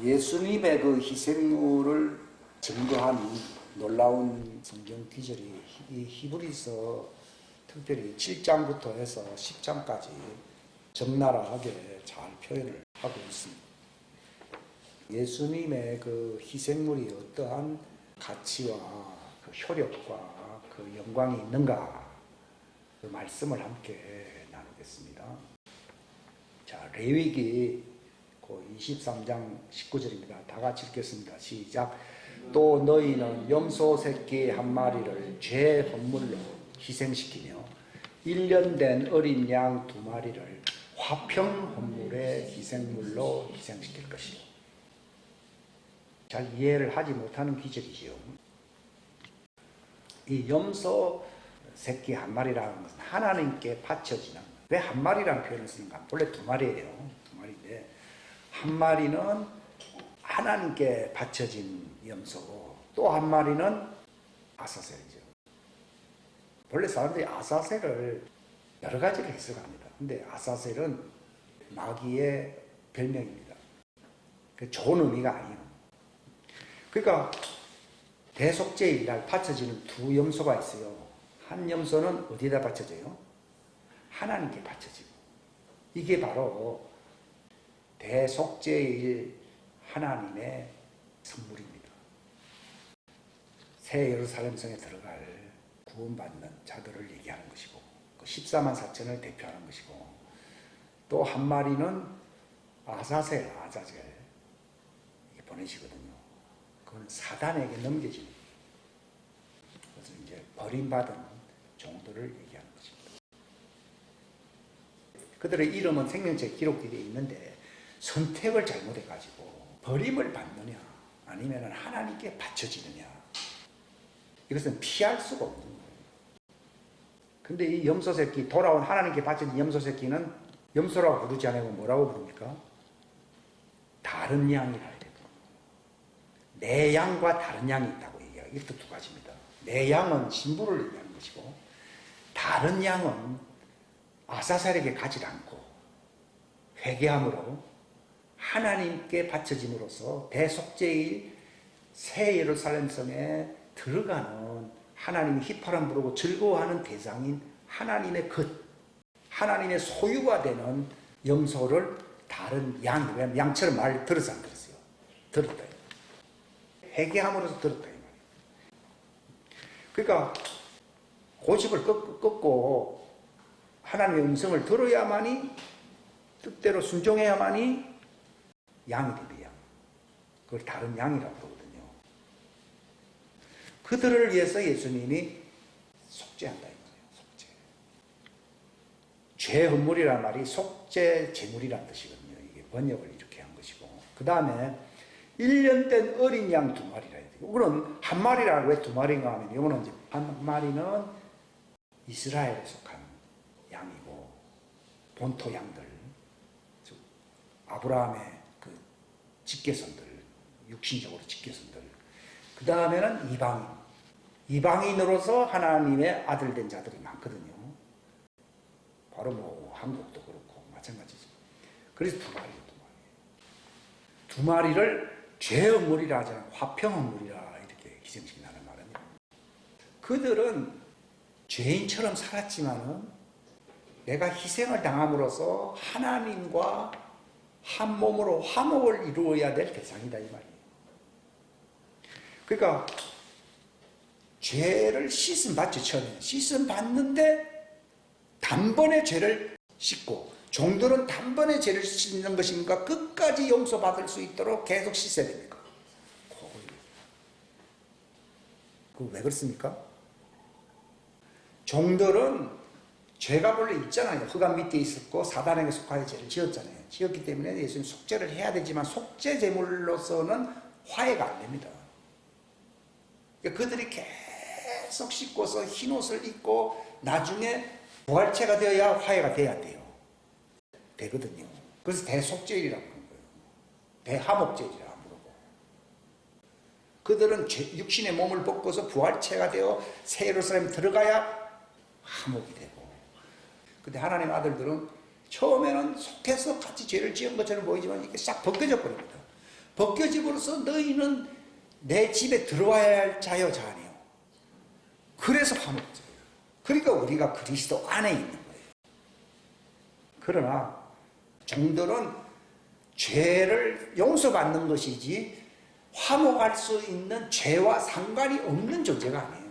예수님의 그 희생물을 증거한 놀라운 성경 기절이 이 히브리서 특별히 7장부터 해서 10장까지 적나라하게 잘 표현을 하고 있습니다. 예수님의 그 희생물이 어떠한 가치와 그 효력과 그 영광이 있는가 그 말씀을 함께 나누겠습니다. 자, 레위기 23장 19절입니다. 다 같이 읽겠습니다. 시작. 또 너희는 염소 새끼 한 마리를 죄 헌물로 희생시키며 1년 된 어린 양 2마리를 화평 헌물의 희생물로 희생시킬 것이요. 잘 이해를 하지 못하는 기적이지요. 이 염소 새끼 한 마리라는 것은 하나님께 바쳐지는, 왜 한 마리라는 표현을 쓰는가? 원래 2마리예요. 2마리인데 한 마리는 하나님께 바쳐진 염소고 또 한 마리는 아사셀이죠. 원래 사람들이 아사셀을 여러 가지로 해석합니다. 근데 아사셀은 마귀의 별명입니다. 좋은 의미가 아니에요. 그러니까 대속죄일 날 바쳐지는 2 염소가 있어요. 한 염소는 어디에다 바쳐져요? 하나님께 바쳐지고. 이게 바로 대속죄일 하나님의 선물입니다. 새 예루살렘 성에 들어갈 구원받는 자들을 얘기하는 것이고, 그 14만 4천을 대표하는 것이고, 또 한 마리는 아자젤 이게 보내시거든요. 그건 사단에게 넘겨집니다. 그래서 이제 버림받은 종들을 얘기하는 것입니다. 그들의 이름은 생명책 기록되어 있는데 선택을 잘못해가지고 버림을 받느냐 아니면 하나님께 바쳐지느냐, 이것은 피할 수가 없는 거예요. 근데 이 염소 새끼, 돌아온 하나님께 바쳐진 염소 새끼는 염소라고 부르지 않고 뭐라고 부릅니까? 다른 양이라 해야 돼요. 내 양과 다른 양이 있다고 얘기해요. 이것도 2가지입니다. 내 양은 신부를 얘기하는 것이고, 다른 양은 아사살에게 가지 않고 회개함으로 하나님께 바쳐짐으로써 대속죄일 새 예루살렘 성에 들어가는, 하나님이 휘파람 부르고 즐거워하는 대상인 하나님의 것, 하나님의 소유가 되는 염소를 다른 양, 왜냐하면 양처럼 말 들어서 안 들었어요. 들었다. 회개함으로써 들었다. 이 말이에요. 그러니까 고집을 꺾고 하나님의 음성을 들어야만이, 뜻대로 순종해야만이 양이 됩니다. 양. 그걸 다른 양이라고 그러거든요. 그들을 위해서 예수님이 속죄한다 이 말이에요. 속죄. 죄 헌물이라는 말이 속죄 제물이라는 뜻이거든요. 이게 번역을 이렇게 한 것이고, 그 다음에 1년 된 어린 양 2마리라 해야 돼요. 그럼 한 마리라고 왜 2마리인가 하면, 이거는 이제 한 마리는 이스라엘에 속한 양이고, 본토 양들, 즉 아브라함의 그 직계손들, 육신적으로 직계손들. 그 다음에는 이방인으로서 하나님의 아들 된 자들이 많거든요. 바로 뭐 한국도 그렇고 마찬가지죠. 그래서 2마리를 죄 헌물이라 하지 않고 화평 헌물이라 이렇게 희생시킨다는 말은, 그들은 죄인처럼 살았지만은 내가 희생을 당함으로써 하나님과 한 몸으로 화목을 이루어야 될 대상이다 이 말이에요. 그러니까 죄를 씻음 받죠. 처음에 씻음 받는데 단번에 죄를 씻고, 종들은 단번에 죄를 씻는 것인가 끝까지 용서받을 수 있도록 계속 씻어야 됩니까? 그 왜 그렇습니까? 종들은 죄가 원래 있잖아요. 흑암 밑에 있었고 사단에게 속하여 죄를 지었잖아요. 지었기 때문에 예수님 속죄를 해야 되지만 속죄 제물로서는 화해가 안 됩니다. 그러니까 그들이 계속 씻고서 흰 옷을 입고 나중에 부활체가 되어야 화해가 돼야 돼요. 되거든요. 그래서 대속죄일이라고 하는 거예요. 대화목죄일이라고 부르고. 그들은 육신의 몸을 벗고서 부활체가 되어 새 예루살렘에 들어가야 화목이 되고, 근데 하나님의 아들들은 처음에는 속해서 같이 죄를 지은 것처럼 보이지만 이게 싹 벗겨져 버립니다. 벗겨짐으로써 너희는 내 집에 들어와야 할 자여 자아니요. 그래서 화목제예요. 그러니까 우리가 그리스도 안에 있는 거예요. 그러나 종들은 죄를 용서받는 것이지 화목할 수 있는 죄와 상관이 없는 존재가 아니에요.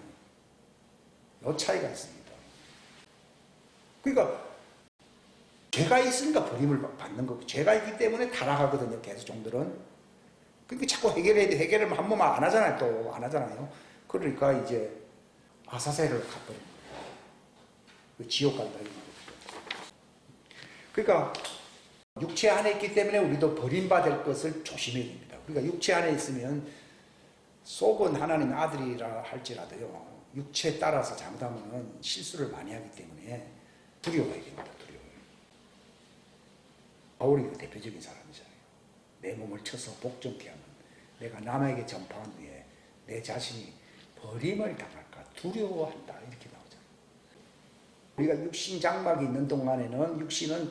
이 차이가 있습니다. 그러니까 죄가 있으니까 버림을 받는 거고, 죄가 있기 때문에 타락하거든요. 계속 종들은. 그러니까 자꾸 해결을 한 번만 안 하잖아요. 또 안 하잖아요. 그러니까 이제 아사세를 가버린 거예요. 지옥 간다 이 말이에요. 그러니까 육체 안에 있기 때문에 우리도 버림받을 것을 조심해야 됩니다. 그러니까 육체 안에 있으면 속은 하나님 아들이라 할지라도요, 육체에 따라서 잘못하면 실수를 많이 하기 때문에 두려워해야 됩니다. 바울이 그 대표적인 사람이잖아요. 내 몸을 쳐서 복종케 하면 내가 남에게 전파한 후에 내 자신이 버림을 당할까 두려워한다, 이렇게 나오잖아요. 우리가 육신 장막이 있는 동안에는 육신은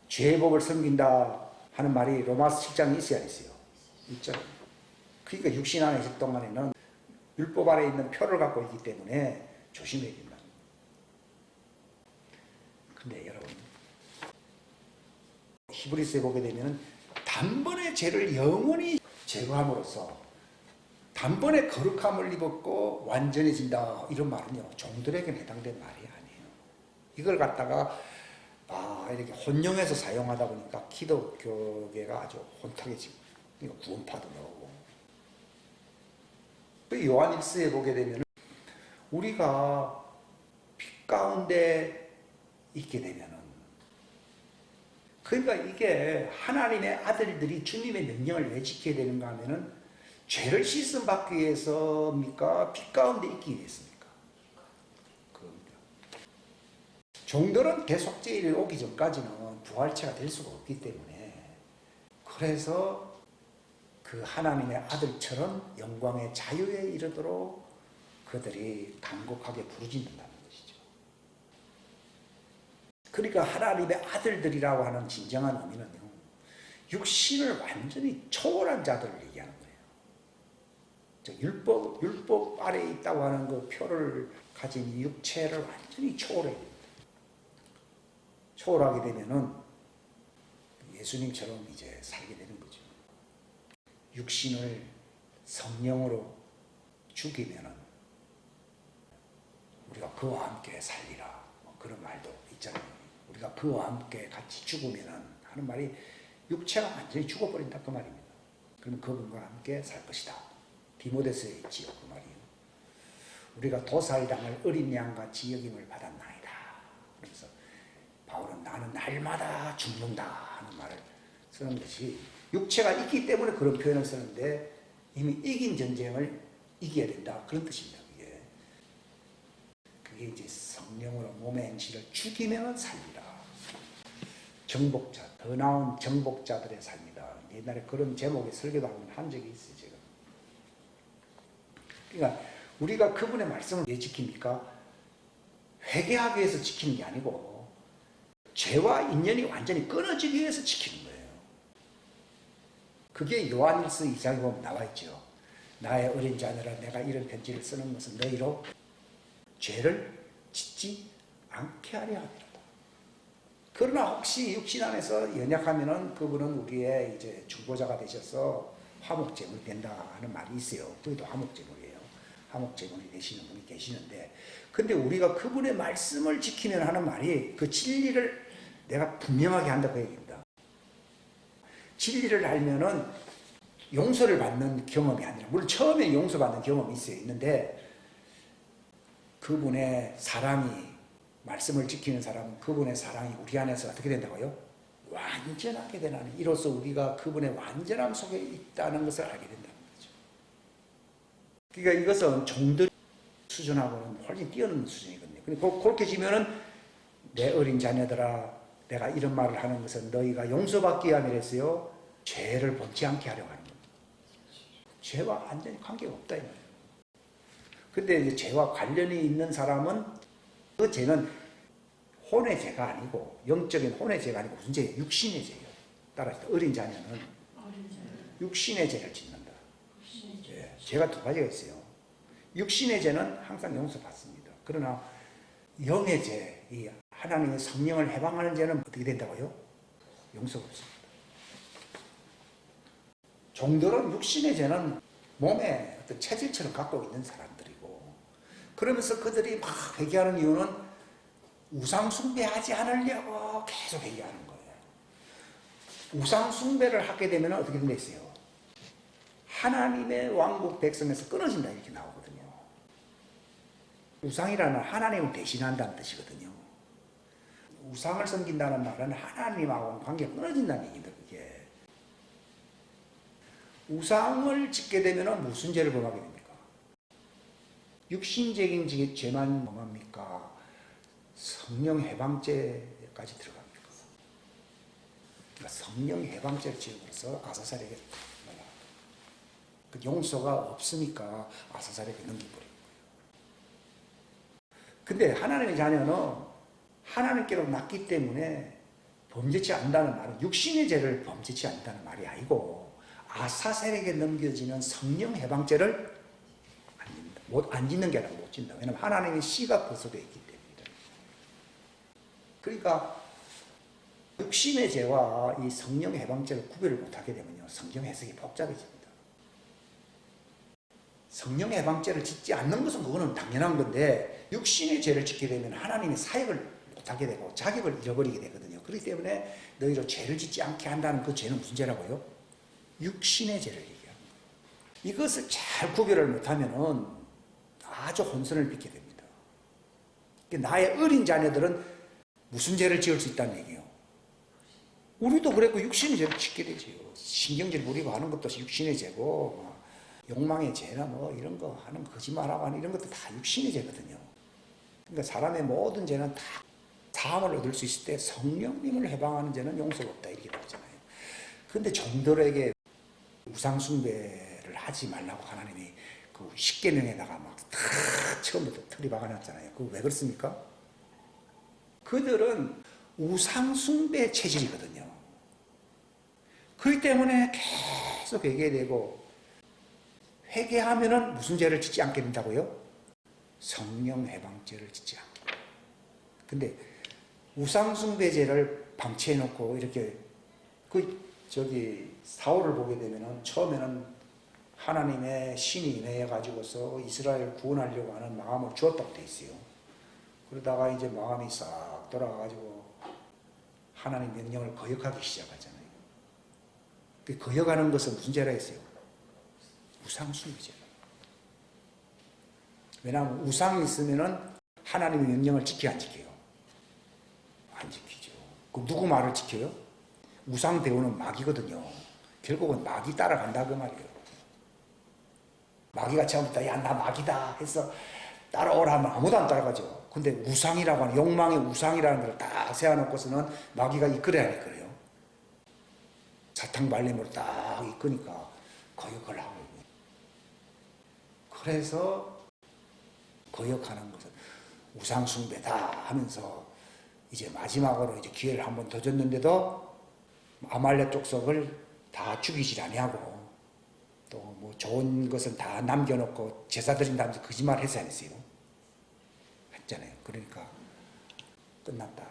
죄의 법을 섬긴다 하는 말이 로마서 7장에 있어야 했어요. 있잖아요. 그러니까 육신 안에 있을 동안에는 율법 아래 있는 표를 갖고 있기 때문에 조심해야 된다. 근데 여러분, 히브리서에 보게 되면 단번에 죄를 영원히 제거함으로써 단번에 거룩함을 입었고 완전해진다, 이런 말은요 종들에게는 해당된 말이 아니에요. 이걸 갖다가 이렇게 혼용해서 사용하다 보니까 기독교계가 아주 혼탁해지고, 그러니까 구원파도 나오고. 요한 1서에 보게 되면 우리가 빛 가운데 있게 되면은, 그러니까 이게 하나님의 아들들이 주님의 명령을 왜 지켜야 되는가 하면은 죄를 씻음 받기 위해서입니까? 빛 가운데 있기 위해서입니까? 그겁니다. 종들은 계속죄일이 오기 전까지는 부활체가 될 수가 없기 때문에, 그래서 그 하나님의 아들처럼 영광의 자유에 이르도록 그들이 간곡하게 부르짖는다는 것이죠. 그러니까 하나님의 아들들이라고 하는 진정한 의미는요, 육신을 완전히 초월한 자들을 얘기하는 거예요. 율법 아래에 있다고 하는 그 표를 가진 육체를 완전히 초월해야 됩니다. 초월하게 되면은 예수님처럼 이제 살게 되는 거죠. 육신을 성령으로 죽이면은 우리가 그와 함께 살리라, 그런 말도 있잖아요. 우리가 그와 함께 같이 죽으면은 하는 말이 육체가 완전히 죽어버린다, 그 말입니다. 그러면 그분과 함께 살 것이다. 디모데서에 있지요, 그 말이요. 우리가 도살당할 어린 양같이 여김을 받았나이다. 그래서 바울은 나는 날마다 죽는다 하는 말을 쓰는 것이, 육체가 있기 때문에 그런 표현을 쓰는데 이미 이긴 전쟁을 이겨야 된다, 그런 뜻입니다. 그게 이제 성령으로 몸의 행실을 죽이면 살리라. 정복자, 더 나은 정복자들의 삶이다. 옛날에 그런 제목의 설교도 한 적이 있어요, 제가. 그러니까 우리가 그분의 말씀을 왜 지킵니까? 회개하기 위해서 지키는 게 아니고 죄와 인연이 완전히 끊어지기 위해서 지키는 거예요. 그게 요한일서 2장에 보면 나와 있죠. 나의 어린 자녀라, 내가 이런 편지를 쓰는 것은 너희로 죄를 짓지 않게 하려 함이로다. 그러나 혹시 육신 안에서 연약하면은 그분은 우리의 이제 중보자가 되셔서 화목제물이 된다 하는 말이 있어요. 그것도 화목제물이에요. 화목제물이 되시는 분이 계시는데, 근데 우리가 그분의 말씀을 지키면 하는 말이 그 진리를 내가 분명하게 한다, 그 얘기입니다. 진리를 알면은 용서를 받는 경험이 아니라, 물론 처음에 용서받는 경험이 있는데 그분의 사랑이, 말씀을 지키는 사람은 그분의 사랑이 우리 안에서 어떻게 된다고요? 완전하게 되나니, 이로써 우리가 그분의 완전함 속에 있다는 것을 알게 된다는 거죠. 그러니까 이것은 종들 수준하고는 훨씬 뛰어넘는 수준이거든요. 그렇게 지면은 내 어린 자녀들아, 내가 이런 말을 하는 것은 너희가 용서받기 위함이랬어요. 죄를 본치 않게 하려고 하는 겁니다. 죄와 완전히 관계가 없다, 이 말이에요. 근데 이제 죄와 관련이 있는 사람은 그 죄는 혼의 죄가 아니고, 영적인 혼의 죄가 아니고 무슨 죄예요? 육신의 죄예요. 따라서 어린 자녀는 육신의 죄를 짓는다. 예, 죄가 두 가지가 있어요. 육신의 죄는 항상 용서받습니다. 그러나 영의 죄, 이 하나님의 성령을 해방하는 죄는 어떻게 된다고요? 용서가 없습니다. 종들은 육신의 죄는 몸에 어떤 체질처럼 갖고 있는 사람들이고, 그러면서 그들이 막 회개하는 이유는 우상 숭배하지 않으려고 계속 회개하는 거예요. 우상 숭배를 하게 되면 어떻게 된다 했어요? 하나님의 왕국 백성에서 끊어진다 이렇게 나오거든요. 우상이라는 하나님을 대신한다는 뜻이거든요. 우상을 섬긴다는 말은 하나님하고 관계가 끊어진다는 얘기입니다. 그게. 우상을 짓게 되면 무슨 죄를 범하게 됩니까? 육신적인 죄만 범합니까? 성령 해방죄까지 들어갑니까? 그러니까 성령 해방죄를 지음으로써 아사살에게 그 용서가 없으니까 아사살에게 넘겨버린 거예요. 근데 하나님의 자녀는 하나님께로 났기 때문에 범죄치 않는다는 말은 육신의 죄를 범죄치 않는다는 말이 아니고 아사셀에게 넘겨지는 성령 해방죄를 안 짓는 게 아니라 못 짓는다. 왜냐하면 하나님의 씨가 벗어되어 있기 때문이다. 그러니까 육신의 죄와 이 성령 해방죄를 구별을 못하게 되면요, 성경 해석이 복잡해집니다. 성령 해방죄를 짓지 않는 것은 그거는 당연한 건데, 육신의 죄를 짓게 되면 하나님의 사역을 못하게 되고 자격을 잃어버리게 되거든요. 그렇기 때문에 너희로 죄를 짓지 않게 한다는 그 죄는 무슨 죄라고요? 육신의 죄를 얘기합니다. 이것을 잘 구별을 못하면은 아주 혼선을 빚게 됩니다. 나의 어린 자녀들은 무슨 죄를 지을 수 있다는 얘기예요? 우리도 그랬고 육신의 죄를 짓게 되지요. 신경질 부리고 하는 것도 육신의 죄고, 욕망의 죄나 뭐 이런 거 하는 거짓말하고 하는 이런 것도 다 육신의 죄거든요. 그러니까 사람의 모든 죄는 다 사함을 얻을 수 있을 때 성령님을 해방하는 죄는 용서가 없다 이렇게 나오잖아요. 그런데 종들에게 우상숭배를 하지 말라고 하나님이 그 십계명에다가 막 다 처음부터 틀이 박아놨잖아요. 그거 왜 그렇습니까? 그들은 우상숭배 체질이거든요. 그렇기 때문에 계속 회개되고, 회개하면은 무슨 죄를 짓지 않게 된다고요? 성령 해방죄를 짓지 않게. 근데 우상숭배죄를 방치해놓고 이렇게 사울을 보게 되면은 처음에는 하나님의 신이 임해 가지고서 이스라엘을 구원하려고 하는 마음을 주었다고 돼 있어요. 그러다가 이제 마음이 싹 돌아가가지고 하나님 명령을 거역하기 시작하잖아요. 그 거역하는 것은 무슨 죄라 했어요? 우상숭배죄. 왜냐하면 우상이 있으면은 하나님의 명령을 지켜야 안 지켜요? 안 지키죠. 그럼 누구 말을 지켜요? 우상 배우는 마귀거든요. 결국은 마귀 따라간다 그 말이에요. 마귀가 처음부터 야 나 마귀다 해서 따라오라 하면 아무도 안 따라가죠. 근데 우상이라고 하는, 욕망의 우상이라는 걸 딱 세워놓고서는 마귀가 이끌어야 이끌어요. 사탕 발림으로 딱 이끄니까 거역을 하고 있는. 그래서 거역하는 것은 우상숭배다 하면서 이제 마지막으로 이제 기회를 한 번 더 줬는데도 아말렉 족속을 다 죽이질 아니하고, 또 뭐 좋은 것은 다 남겨놓고 제사 드린다면서 거짓말 했어요, 안 했어요? 했잖아요. 그러니까 끝났다.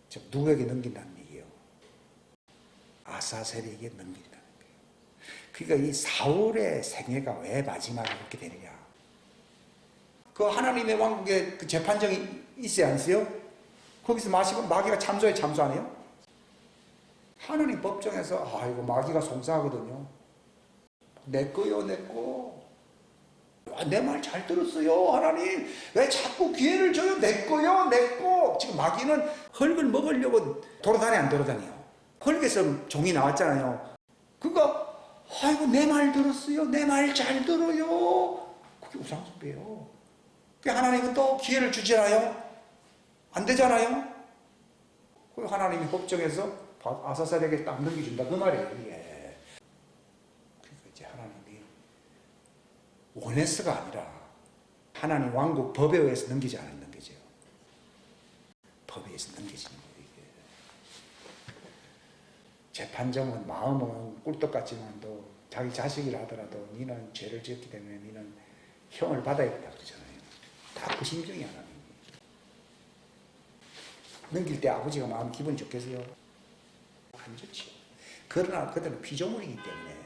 즉 누구에게 넘긴다는 얘기예요? 아사셀에게 넘긴다는 거예요. 그러니까 이 사울의 생애가 왜 마지막에 그렇게 되느냐? 그 하나님의 왕국에 그 재판정이 있어요, 안 있어요? 거기서 마귀가 참소해, 참소 안 해요? 하나님 법정에서 이거 마귀가 송사하거든요. 내 거요, 내 거. 내 말 잘 들었어요, 하나님. 왜 자꾸 기회를 줘요? 내 거요, 내 거. 지금 마귀는 흙을 먹으려고 돌아다니 안 돌아다녀요. 흙에서 종이 나왔잖아요. 그러니까 아이고 내 말 들었어요, 내 말 잘 들어요. 그게 우상숭배예요. 하나님은 또 기회를 주잖아요. 안 되잖아요. 그 하나님이 법정에서 아사살에게 딱 넘겨준다 그 말이에요. 이게. 그러니까 이제 하나님이 원해서가 아니라 하나님 왕국 법에 의해서 넘기지 않는 거죠. 법에 의해서 넘겨지는 거예요. 이게. 재판정은 마음은 꿀떡같지만도 자기 자식이라 하더라도 니는 죄를 지었기 때문에 니는 형을 받아야겠다 그러잖아요. 다 그 심정이 하나님. 넘길 때 아버지가 마음 기분이 좋겠어요? 안 좋죠. 그러나 그들은 피조물이기 때문에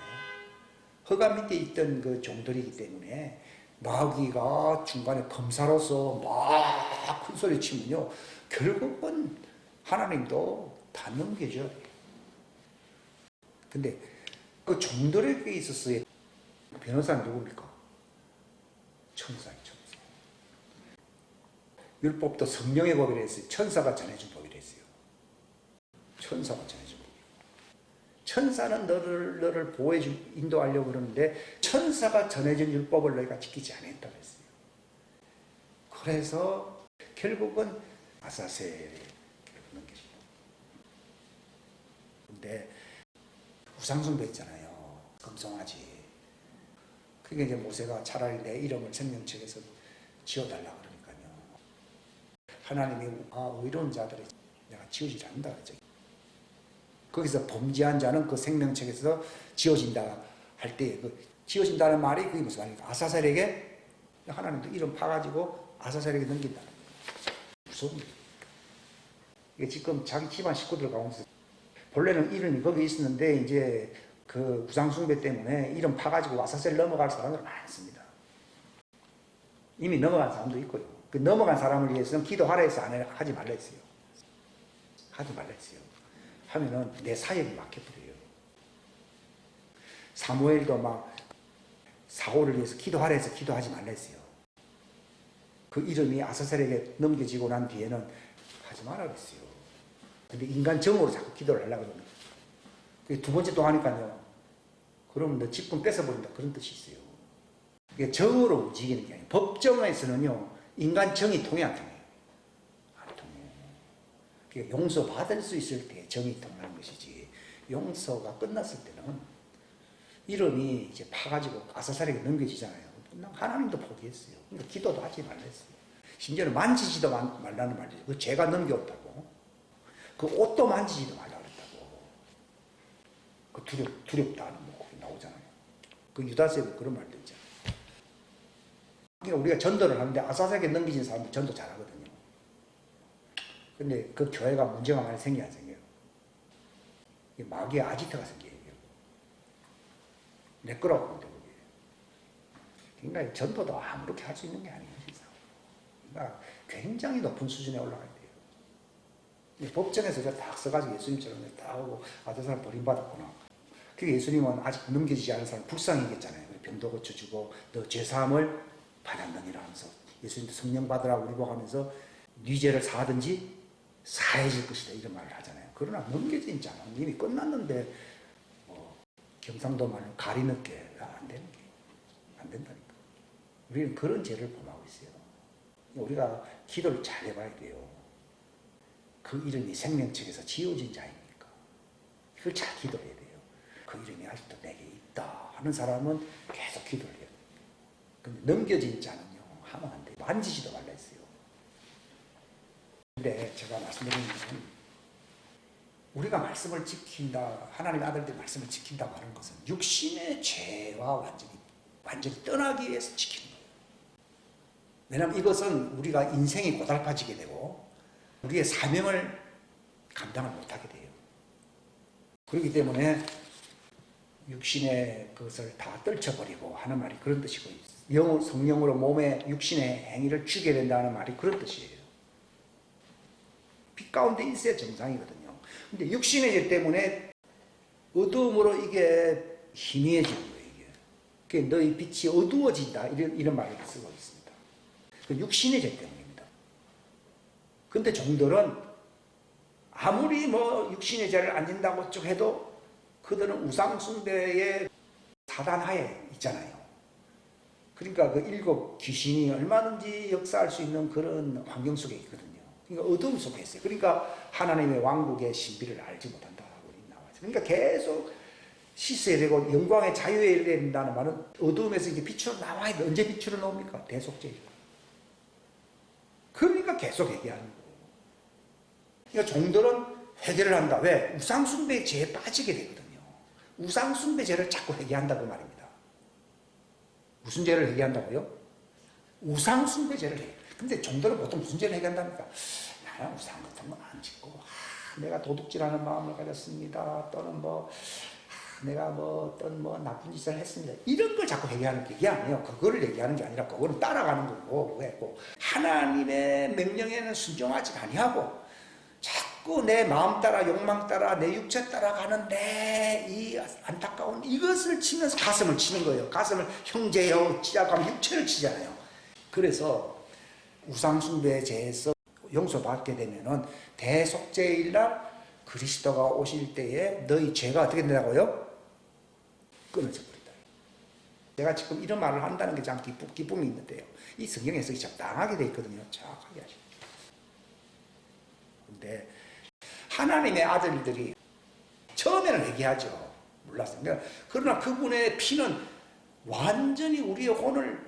허가 밑에 있던 그 종들이기 때문에 마귀가 중간에 검사로서 막 큰 소리 치면요 결국은 하나님도 다 넘겨줘야 돼요. 근데 그 종들에게 있어서의 변호사는 누굽니까? 천사예요, 천사. 율법도 성령의 법이라 했어요. 천사가 전해준 법이라 했어요. 천사가 전해준 법. 천사는 너를 보호해 인도하려고 그러는데 천사가 전해준 율법을 너희가 지키지 않았다고 했어요. 그래서 결국은 아사셀에 넘겨집니다. 근데 우상숭배 있잖아요. 금송아지. 그게 이제 모세가 차라리 내 이름을 생명책에서 지어달라 그러니까요. 하나님이 의로운 자들이 내가 지어주지 않는다 그랬죠. 거기서 범죄한 자는 그 생명책에서 지어진다 할 때 그 지어진다는 말이 그게 무슨 말입니까? 아사셀에게 하나님도 이름 파가지고 아사셀에게 넘긴다는 거예요. 무서운 거죠. 이게 지금 자기 집안 식구들 가운데서 본래는 이름이 거기 있었는데 이제 그 우상숭배 때문에 이름 파가지고 아사셀 넘어갈 사람들 많습니다. 이미 넘어간 사람도 있고요. 그 넘어간 사람을 위해서는 기도하라 해서 하지 말라 했어요. 하지 말라 했어요. 하면은 내 사역이 막혀버려요. 사무엘도 막 사울을 위해서 기도하라 해서 기도하지 말라 했어요. 그 이름이 아사셀에게 넘겨지고 난 뒤에는 하지 말라 그랬어요. 근데 인간정으로 자꾸 기도를 하려고 합니다. 두 번째 또 하니까요. 그러면 너 직분 뺏어버린다. 그런 뜻이 있어요. 이게 정으로 움직이는 게 아니에요. 법정에서는요, 인간정이 통해 안 통해요? 안 통해요. 그러니까 용서받을 수 있을 때 정이 통하는 것이지, 용서가 끝났을 때는 이름이 이제 파가지고 아사살에게 넘겨지잖아요. 하나님도 포기했어요. 그러니까 기도도 하지 말랬어요. 심지어는 만지지도 말라는 말이죠. 그 죄가 넘겨왔다고. 그 옷도 만지지도 말라 그랬다고. 그 두렵다는 뭐 나오잖아요. 그 유다서에도 그런 말도 있잖아요. 그러니까 우리가 전도를 하는데 아사살에게 넘겨진 사람은 전도 잘하거든요. 근데 그 교회가 문제가 많이 생겨 안 생겨요? 마귀의 아지트가 생겨요. 내 거라고 하는데 그게. 그러니까 전도도 아무렇게 할 수 있는 게 아니에요. 진짜. 그러니까 굉장히 높은 수준에 올라가야 돼요. 법정에서 딱 써가지고 예수님처럼 딱 하고 저 사람 버림받았구나. 그게 예수님은 아직 넘겨지지 않은 사람 불쌍히겠잖아요. 병도 고쳐주고 너 죄사함을 받았느니라 하면서 예수님도 성령 받으라고 우리보하면서 네 죄를 사하든지 사해질 것이다 이런 말을 하잖아요. 그러나 넘겨진 자는 이미 끝났는데 경상도말로 가리 늦게 안 되는 게 안 된다니까. 우리는 그런 죄를 범하고 있어요. 우리가 기도를 잘 해봐야 돼요. 그 이름이 생명책에서 지어진 자입니까? 이걸 잘 기도해야 돼요. 그 이름이 아직도 내게 있다 하는 사람은 계속 기도를 해야 돼요. 근데 넘겨진 자는요 하면 안 돼요. 만지지도 말라 했어요. 근데 제가 말씀드리는 것은 우리가 말씀을 지킨다, 하나님의 아들들이 말씀을 지킨다고 하는 것은 육신의 죄와 완전히 떠나기 위해서 지키는 거예요. 왜냐하면 이것은 우리가 인생이 고달파지게 되고 우리의 사명을 감당을 못하게 돼요. 그렇기 때문에 육신의 것을 다 떨쳐버리고 하는 말이 그런 뜻이고 성령으로 몸의 육신의 행위를 죽여야 된다는 말이 그런 뜻이에요. 빛 가운데 있어야 정상이거든요. 근데 육신의 죄 때문에 어두움으로 이게 희미해지는 거예요. 이게 너희 빛이 어두워진다 이런 말을 쓰고 있습니다. 그 육신의 죄 때문입니다. 근데 종들은 아무리 육신의 죄를 안 진다고 쭉 해도 그들은 우상숭배의 사단하에 있잖아요. 그러니까 그 일곱 귀신이 얼마든지 역사할 수 있는 그런 환경 속에 있거든요. 그러니까 어둠 속에 있어요. 그러니까 하나님의 왕국의 신비를 알지 못한다고 나와요. 그러니까 계속 씻어야 되고 영광의 자유에 이르러야 된다는 말은 어둠에서 이제 빛으로 나와야 돼. 언제 빛으로 나옵니까? 대속죄죠. 그러니까 계속 얘기하는 거예요. 그러니까 종들은 해결을 한다. 왜? 우상숭배 죄에 빠지게 되거든요. 우상숭배 죄를 자꾸 회개한다고 말입니다. 무슨 죄를 회개한다고요? 우상숭배 죄를 회개. 근데 종들은 보통 무슨 죄를 회개한답니까? 나는 우상 같은 거 안 짓고 내가 도둑질하는 마음을 가졌습니다. 또는 내가 어떤 나쁜 짓을 했습니다. 이런 걸 자꾸 얘기하는 게 아니에요. 그거를 얘기하는 게 아니라 그거는 따라가는 거고, 하나님의 명령에는 순종하지 아니하고 자꾸 내 마음 따라 욕망 따라 내 육체 따라 가는데 이 안타까운 이것을 치면서 가슴을 치는 거예요. 가슴을 형제여 치자고 하면 육체를 치잖아요. 그래서 우상숭배 죄에서 용서받게 되면은 대속죄일날 그리스도가 오실 때에 너희 죄가 어떻게 된다고요? 끊어져 버린다. 내가 지금 이런 말을 한다는 게 참 기쁨이 있는데요. 이 성경 해석이 적당하게 되어 있거든요. 정확하게 하시죠. 근데 하나님의 아들들이 처음에는 회개하죠. 몰랐어요. 그러나 그분의 피는 완전히 우리의 혼을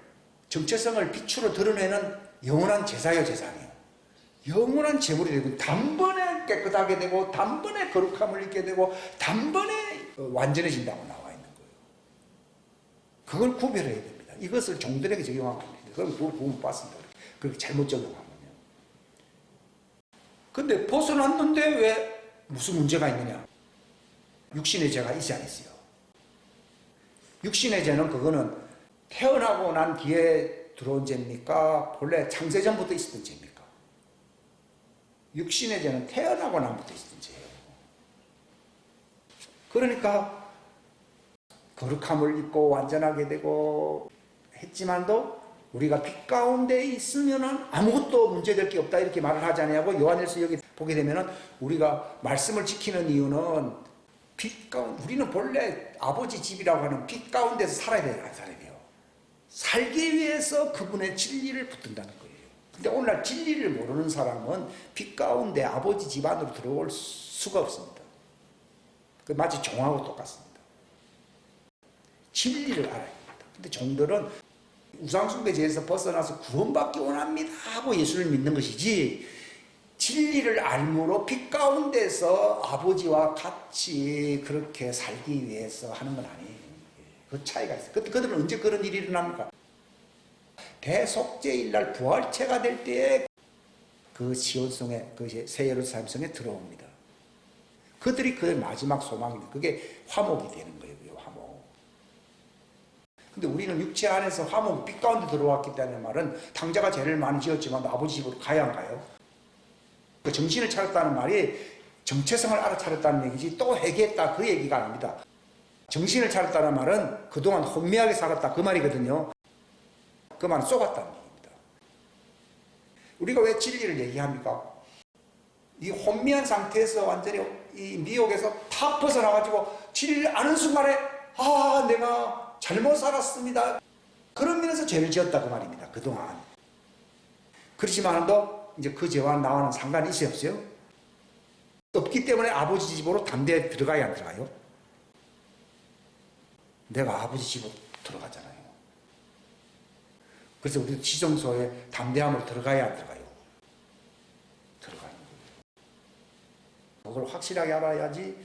정체성을 빛으로 드러내는 영원한 제사요 제사예요. 영원한 제물이 되고 단번에 깨끗하게 되고 단번에 거룩함을 잃게 되고 단번에 완전해진다고 나와 있는 거예요. 그걸 구별해야 됩니다. 이것을 종들에게 적용하면 안 됩니다. 그럼 그걸 못 봤습니다. 그렇게 잘못 적용하면요. 근데 벗어났는데 왜 무슨 문제가 있느냐? 육신의 죄가 있지 않았어요. 육신의 죄는 그거는 태어나고 난 뒤에 들어온 죄입니까? 본래 창세전부터 있었던 죄입니까? 육신의 죄는 태어나고 난부터 있었던 죄예요. 그러니까 거룩함을 입고 완전하게 되고 했지만도 우리가 빛 가운데 있으면은 아무것도 문제될 게 없다 이렇게 말을 하지 않냐고 요한일서 여기 보게 되면은 우리가 말씀을 지키는 이유는 빛 가운데 우리는 본래 아버지 집이라고 하는 빛 가운데서 살아야 돼요, 안 살아야 돼요. 살기 위해서 그분의 진리를 붙든다는 거예요. 근데 오늘날 진리를 모르는 사람은 빛 가운데 아버지 집 안으로 들어올 수가 없습니다. 그 마치 종하고 똑같습니다. 진리를 알아야 됩니다. 근데 종들은 우상숭배죄에서 벗어나서 구원받기 원합니다 하고 예수를 믿는 것이지 진리를 알므로 빛 가운데서 아버지와 같이 그렇게 살기 위해서 하는 건 아니에요. 그 차이가 있어요. 그들은 언제 그런 일이 일어납니까? 대속죄일날 부활체가 될 때에 그 시온성에 그 새 예루살렘 성에 들어옵니다. 그들이 그의 마지막 소망입니다. 그게 화목이 되는 거예요. 화목. 근데 우리는 육체 안에서 화목, 빛 가운데 들어왔기 때문에 말은 당자가 죄를 많이 지었지만 아버지 집으로 가야 안 가요? 그 정신을 차렸다는 말이 정체성을 알아차렸다는 얘기지 또 회개했다 그 얘기가 아닙니다. 정신을 차렸다는 말은 그동안 혼미하게 살았다 그 말이거든요. 그 말은 쏘갔다는 얘기입니다. 우리가 왜 진리를 얘기합니까? 이 혼미한 상태에서 완전히 이 미혹에서 탁 벗어나가지고 진리를 아는 순간에 내가 잘못 살았습니다. 그런 면에서 죄를 지었다 그 말입니다. 그동안. 그렇지만도 이제 그 죄와 나와는 상관이 있어요 없어요? 없기 때문에 아버지 집으로 담대에 들어가야 안 들어가요? 내가 아버지 집으로 들어가잖아요. 그래서 우리 지정소에 담대함으로 들어가야 안 들어가요? 들어가는 거예요. 그걸 확실하게 알아야지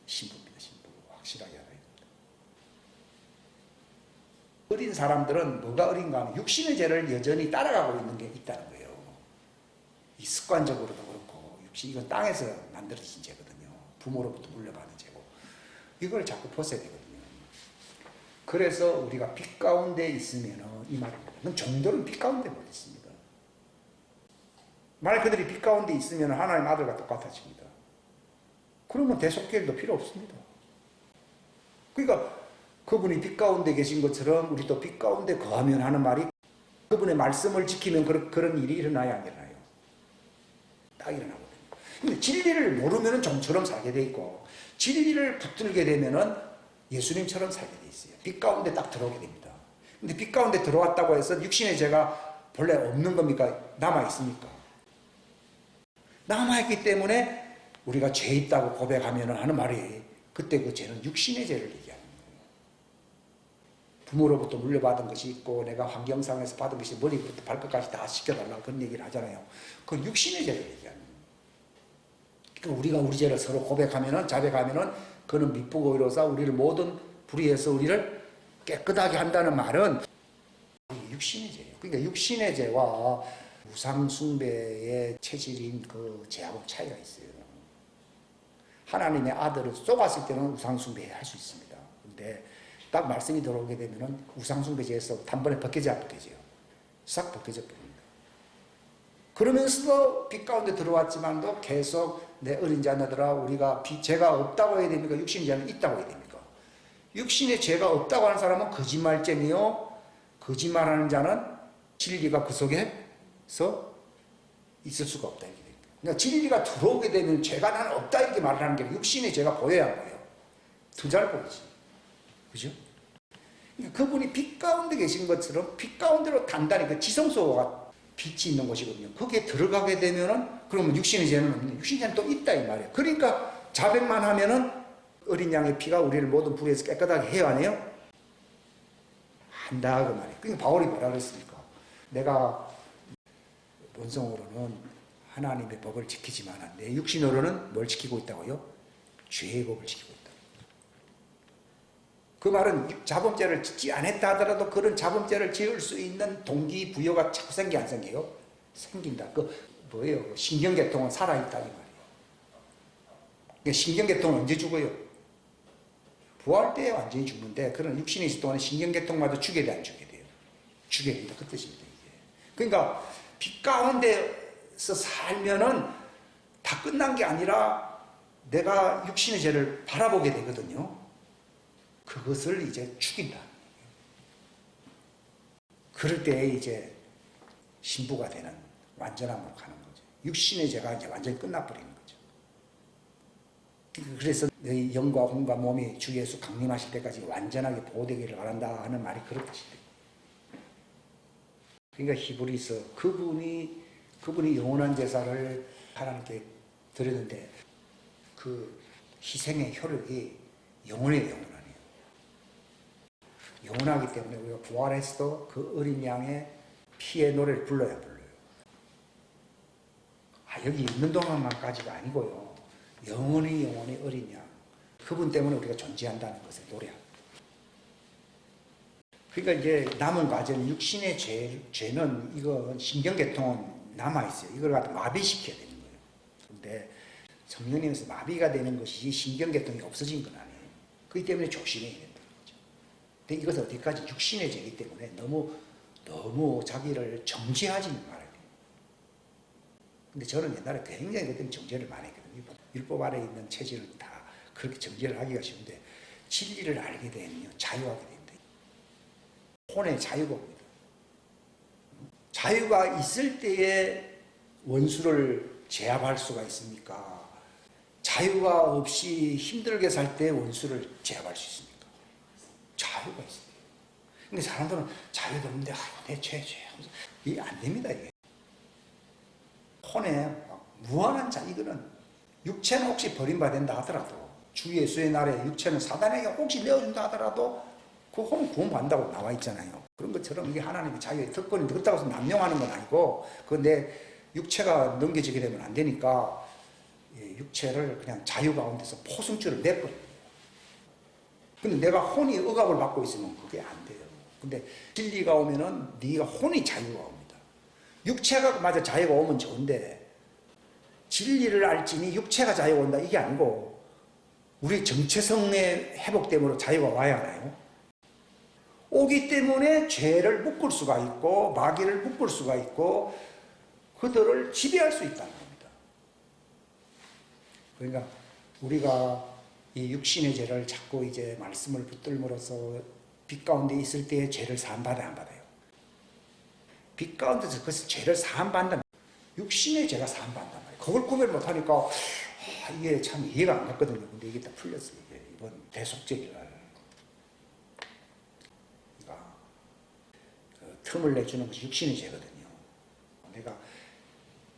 신부입니다. 신부. 확실하게 알아야 됩니다. 어린 사람들은 뭐가 어린가 하면 육신의 죄를 여전히 따라가고 있는 게 있다는 거예요. 이 습관적으로도 그렇고 육신 이건 땅에서 만들어진 죄거든요. 부모로부터 물려받은 죄고 이걸 자꾸 벗어야 되거든요. 그래서 우리가 빛 가운데 있으면 이 말입니다. 종들은 빛 가운데 못 있습니다. 만약 그들이 빛 가운데 있으면 하나님 아들과 똑같아집니다. 그러면 대속죄도 필요 없습니다. 그러니까 그분이 빛 가운데 계신 것처럼 우리도 빛 가운데 거하면 하는 말이 그분의 말씀을 지키면 그런 일이 일어나야 안 일어나요? 딱 일어나거든요. 근데 진리를 모르면 종처럼 살게 돼 있고 진리를 붙들게 되면은 예수님처럼 살게 돼 있어요. 빛 가운데 딱 들어오게 됩니다. 근데 빛 가운데 들어왔다고 해서 육신의 죄가 본래 없는 겁니까? 남아 있습니까? 남아 있기 때문에 우리가 죄 있다고 고백하면 하는 말이 그때 그 죄는 육신의 죄를 얘기하는 거예요. 부모로부터 물려받은 것이 있고 내가 환경상에서 받은 것이 머리부터 발끝까지 다 시켜달라고 그런 얘기를 하잖아요. 그건 육신의 죄를 얘기하는 거예요. 우리가 우리 죄를 서로 고백하면은, 자백하면은 그는 미쁘고 의로사 우리를 모든 불의에서 우리를 깨끗하게 한다는 말은 육신의 죄예요. 그러니까 육신의 죄와 우상숭배의 체질인 그 죄하고 차이가 있어요. 하나님의 아들을 쏘았을 때는 우상숭배 할 수 있습니다. 근데 딱 말씀이 들어오게 되면은 우상숭배죄에서 단번에 벗겨져 안 벗겨져요. 싹 벗겨져 버립니다. 그러면서도 빛 가운데 들어왔지만도 계속 내 어린 자녀들아 우리가 죄가 없다고 해야 됩니까? 육신의 죄는 있다고 해야 됩니까? 육신의 죄가 없다고 하는 사람은 거짓말쟁이요. 거짓말하는 자는 진리가 그 속에서 있을 수가 없다. 이렇게 됩니다. 그러니까 진리가 들어오게 되면 죄가 나는 없다 이렇게 말하는 게 육신의 죄가 보여야 한 거예요. 더 잘 보이지. 그죠? 그러니까 그분이 빛 가운데 계신 것처럼 빛 가운데로 단단히 그 지성소가 빛이 있는 곳이거든요. 거기에 들어가게 되면은 그러면 육신의 죄는 없는, 육신의 죄는 또 있다 이 말이에요. 그러니까 자백만 하면은 어린 양의 피가 우리를 모든 불의에서 깨끗하게 해야 하네요. 한다 그 말이에요. 그러니까 바울이 뭐라 그랬습니까? 내가 본성으로는 하나님의 법을 지키지만 내 육신으로는 뭘 지키고 있다고요? 죄의 법을 지키고 있다. 그 말은 자범죄를 짓지 않았다 하더라도 그런 자범죄를 지을 수 있는 동기부여가 자꾸 생기 안 생겨요? 생긴다. 그 뭐예요? 신경계통은 살아있다 이 말이에요. 그러니까 신경계통은 언제 죽어요? 부활 때 완전히 죽는데 그런 육신에 있을 동안에 신경계통마저 죽게 돼 안 죽게 돼요? 죽게 된다. 그 뜻입니다. 이게. 그러니까 빛 가운데서 살면은 다 끝난 게 아니라 내가 육신의 죄를 바라보게 되거든요. 그것을 이제 죽인다. 그럴 때 이제 신부가 되는 완전함으로 가는 거죠. 육신의 죄가 이제 완전히 끝나버리는 거죠. 그래서 너희 영과 혼과 몸이 주 예수 강림하실 때까지 완전하게 보호되기를 바란다 하는 말이 그렇듯이. 그러니까 히브리서 그분이 영원한 제사를 하나님께 드렸는데 그 희생의 효력이 영원해요. 영원하기 때문에 우리가 부활했어도 그 어린 양의 피의 노래를 불러야 불러요. 여기 있는 동안만까지가 아니고요. 영원히 어린 양. 그분 때문에 우리가 존재한다는 것을 노래합니다. 그러니까 이제 남은 과정, 육신의 죄는 이건 신경계통은 남아있어요. 이걸 갖다 마비시켜야 되는 거예요. 근데 성령님에서 마비가 되는 것이 신경계통이 없어진 건 아니에요. 그렇기 때문에 조심해야 된다는 거죠. 근데 이것은 어디까지 육신의 죄이기 때문에 너무 자기를 정죄하지는 말아야 돼요. 근데 저는 옛날에 굉장히 그때 정죄를 많이 했거든요. 율법 아래에 있는 체질은 다 그렇게 정죄를 하기가 쉬운데 진리를 알게 되면요. 자유하게 됩니다. 혼의 자유가 옵니다. 자유가 있을 때에 원수를 제압할 수가 있습니까? 자유가 없이 힘들게 살 때 원수를 제압할 수 있습니까? 자유가 있어요. 근데 사람들은 자유도 없는데 내 죄 하면서 이게 안 됩니다. 이게 혼의 무한한 자 이거는 육체는 혹시 버림받는다 하더라도 주 예수의 날에 육체는 사단에게 혹시 내어준다 하더라도 그 혼 구원받는다고 나와 있잖아요. 그런 것처럼 이게 하나님의 자유의 특권이 그렇다고 해서 남용하는 건 아니고 그 내 육체가 넘겨지게 되면 안 되니까 육체를 그냥 자유 가운데서 포승줄을 내버려요. 근데 내가 혼이 억압을 받고 있으면 그게 안 돼요. 근데 진리가 오면은 네가 혼이 자유가 옵니다. 육체가 마저 자유가 오면 좋은데 진리를 알지니 육체가 자유가 온다 이게 아니고 우리 정체성의 회복됨으로 자유가 와야 하나요? 오기 때문에 죄를 묶을 수가 있고 마귀를 묶을 수가 있고 그들을 지배할 수 있다는 겁니다. 그러니까 우리가 이 육신의 죄를 자꾸 이제 말씀을 붙들므로써 빛 가운데 있을 때의 죄를 사함받아야 안 받아요. 빛 가운데서 그래서 죄를 사함받는다. 육신의 죄가 사함받는단 말이에요. 그걸 구별 못하니까 이게 참 이해가 안 갔거든요. 근데 이게 다 풀렸어요. 이게 이번 대속죄기를 틈을 내주는 것이 육신의 죄거든요. 내가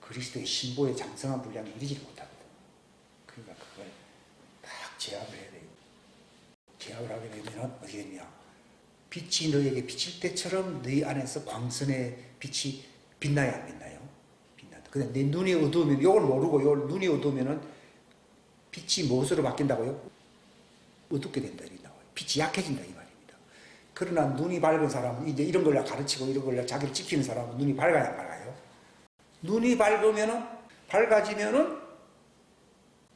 그리스도의 신보의 장성한 분량에 이르지 못하거든. 그러니까 그걸 딱 제압을 해야 돼요. 제압을 하게 되면 어떻게 되냐? 빛이 너에게 비칠 때처럼 너희 안에서 광선의 빛이 빛나야 안 빛나요? 빛난다. 근데 내 눈이 어두우면 이걸 모르고 이걸 눈이 어두우면은 빛이 무엇으로 바뀐다고요? 어둡게 된다 이 나와요. 빛이 약해진다 이 말입니다. 그러나 눈이 밝은 사람은 이제 이런 걸 가르치고 이런 걸 자기를 지키는 사람은 눈이 밝아야 밝아요. 눈이 밝아지면은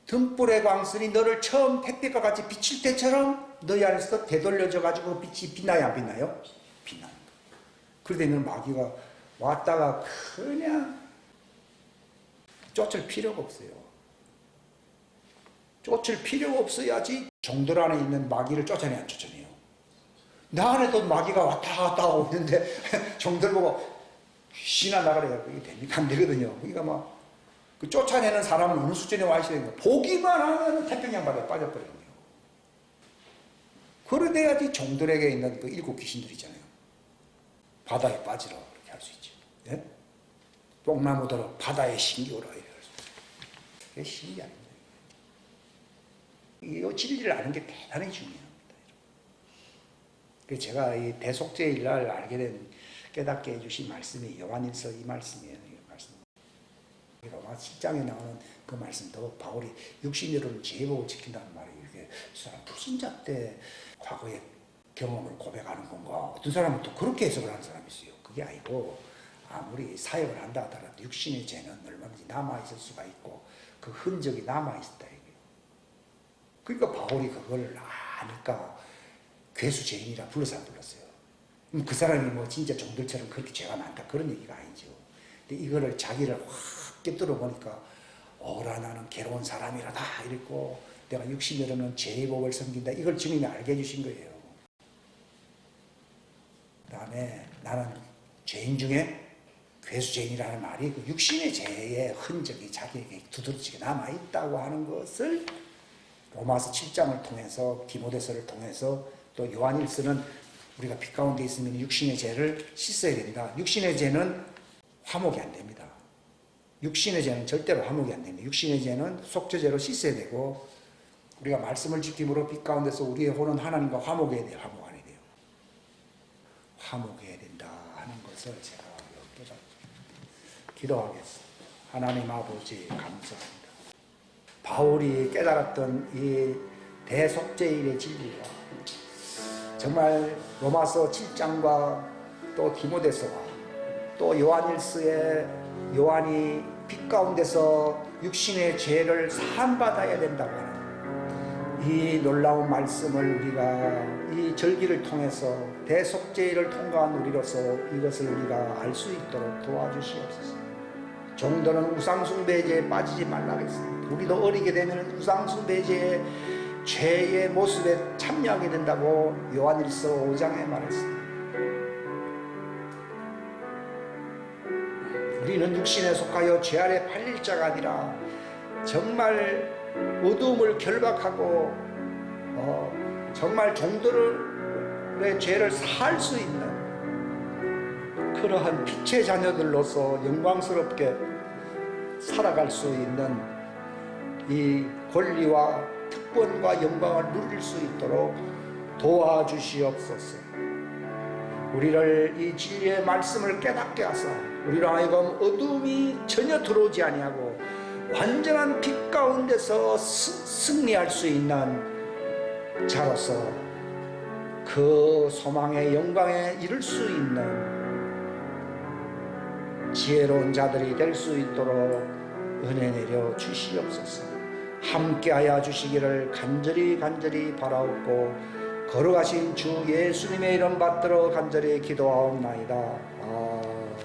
등불의 광선이 너를 처음 햇빛과 같이 비칠 때처럼 너희 안에서 되돌려져 가지고 빛이 빛나야 안 빛나요? 빛나는 거예요. 그러다 있는 마귀가 왔다가 그냥 쫓을 필요가 없어요. 쫓을 필요가 없어야지 종들 안에 있는 마귀를 쫓아내야 안 쫓아내요. 나 안에도 마귀가 왔다 갔다 하고 있는데 종들 보고 귀신아 나가래요. 그게 됩니까? 안 되거든요. 그러니까 막 그 쫓아내는 사람은 어느 수준에 와 있어야 되는 거예요. 보기만 하면 태평양 바다에 빠져버리는 거예요. 그래야지 종들에게 있는 그 일곱 귀신들 있잖아요. 바다에 빠지라 그렇게 할 수 있죠. 예? 뽕나무더러 바다에 신기오라 이렇게 할 수 있어요. 그게 신기합니다. 이 진리를 아는 게 대단히 중요합니다. 그래서 제가 이 대속죄일날 알게 된 깨닫게 해주신 말씀이 요한일서 이 말씀이에요. 로마 7장에 나오는 그 말씀도 바울이 육신으로는 제복을 지킨다는 말이 이게 불신자 때 과거의 경험을 고백하는 건가? 어떤 사람은 또 그렇게 해석을 하는 사람이 있어요. 그게 아니고 아무리 사역을 한다 하더라도 육신의 죄는 얼마든지 남아있을 수가 있고 그 흔적이 남아있다 이거예요. 그러니까 바울이 그걸 아니까 괴수죄인이라 불러서 안 불렀어요. 그 사람이 뭐 진짜 종들처럼 그렇게 죄가 많다 그런 얘기가 아니죠. 근데 이거를 자기를 확 깨뜨려 보니까 어라 나는 괴로운 사람이라다 이랬고 내가 육신으로는 죄의 법을 섬긴다 이걸 주님이 알게 해주신 거예요. 그 다음에 나는 죄인 중에 괴수죄인이라는 말이 그 육신의 죄의 흔적이 자기에게 두드러지게 남아있다고 하는 것을 로마서 7장을 통해서 디모데서를 통해서 또 요한일서는 우리가 빛 가운데 있으면 육신의 죄를 씻어야 된다. 육신의 죄는 화목이 안 됩니다. 육신의 죄는 절대로 화목이 안 됩니다. 육신의 죄는 속죄죄로 씻어야 되고 우리가 말씀을 지킴으로 빛 가운데서 우리의 혼은 하나님과 화목해야 돼요. 화목 안 해야 돼요. 화목해야 된다 하는 것을 제가 깨닫고 기도하겠습니다. 하나님 아버지 감사합니다. 바울이 깨달았던 이 대속죄일의 진리가 정말 로마서 7장과 또 디모데서와 또 요한일서에 요한이 빛 가운데서 육신의 죄를 사함받아야 된다고 하는 이 놀라운 말씀을 우리가 이 절기를 통해서 대속죄일을 통과한 우리로서 이것을 우리가 알 수 있도록 도와주시옵소서. 종들은 우상숭배죄에 빠지지 말라겠습니다. 우리도 어리게 되면 우상숭배죄의 죄의 모습에 참여하게 된다고 요한일서 5장에 말했습니다. 우리는 육신에 속하여 죄 아래 팔릴 자가 아니라 정말 어두움을 결박하고 정말 종들의 죄를 살 수 있는 그러한 빛의 자녀들로서 영광스럽게 살아갈 수 있는 이 권리와 특권과 영광을 누릴 수 있도록 도와주시옵소서. 우리를 이 진리의 말씀을 깨닫게 하사 우리로 하여금 어둠이 전혀 들어오지 아니하고 완전한 빛 가운데서 승리할 수 있는 자로서 그 소망의 영광에 이를 수 있는 지혜로운 자들이 될 수 있도록 은혜 내려 주시옵소서. 함께하여 주시기를 간절히 바라옵고 거룩하신 주 예수님의 이름 받들어 간절히 기도하옵나이다. 아멘.